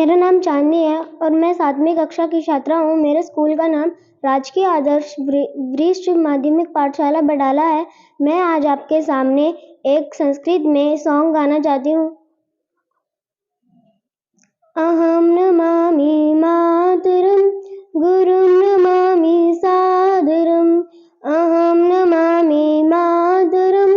मेरा नाम चांदनी है और मैं 7वीं कक्षा की छात्रा हूँ। मेरे स्कूल का नाम राजकीय आदर्श वरिष्ठ माध्यमिक पाठशाला बडाला है। मैं आज आपके सामने एक संस्कृत में सॉन्ग गाना चाहती हूँ। अहम नमामि मातरम गुरुं नमामि सादरम। अहम नमामि मातरम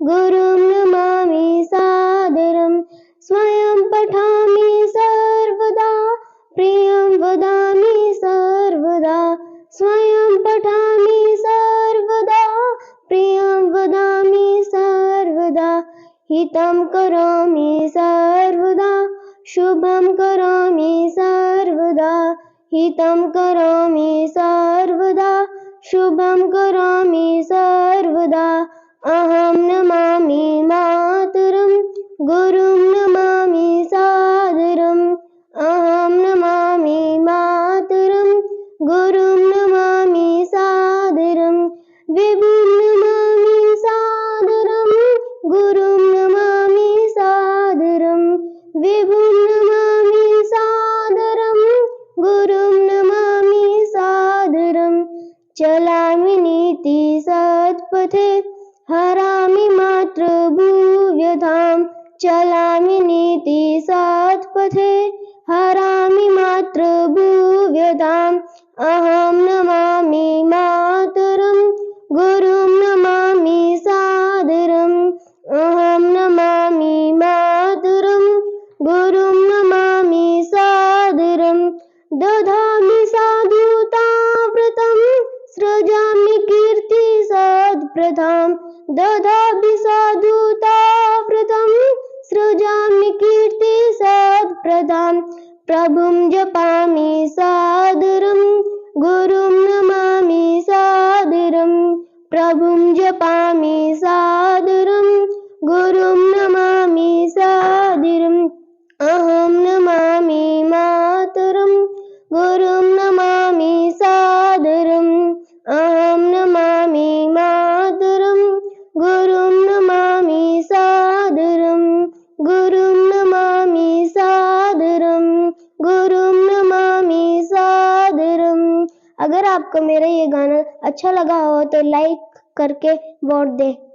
गुरुं नमामि सादरम। स्वयं पठामि सर्वदा प्रियं वदामि सर्वदा। स्वयं पठामि सर्वदा प्रियं वदामि सर्वदा। हितं करोमि सर्वदा शुभं करोमि सर्वदा। हितं करोमि सर्वदा शुभं करोमि सर्वदा। अहं नमामि मातरं गुरुं नमामि सादरम्। अहं नमामि मातरं गुरुं नमामि सादरम्। विभुं नमामि सादरं गुरुं नमामि सादरम्। विभुं नमामि सादरं गुरुं नमामि सादरम्। चलामि नीति सत्पथे हरामि मात्र भूव्यधाम्। चलामि नीति सत्पथे हरामि मात्र भूव्यधाम्। अहं नमामि मातरं गुरुं नमामि सादरम्। अहं नमामि मातरं गुरुं नमामि सादरम्। दधामि साधुताव्रतं सृजामि कीर्ति सत्प्रथाम्। ददामि साधुताव्रतं सृजामि कीर्ति सत्प्रथाम्। प्रभुं जपामि सादरं गुरुं नमामि सादरम्। प्रभुं जपामि सादरं गुरुं नमामि सादरम्। अहं नमामि मातरं गुरुं नमामि सादरम्। अहं नमामि मातरं गुरुं नमामि सादरम्। गुरुं नमामि सादरम्। गुरुं नमामि सादरम्। अगर आपको मेरा ये गाना अच्छा लगा हो तो लाइक करके वोट दें।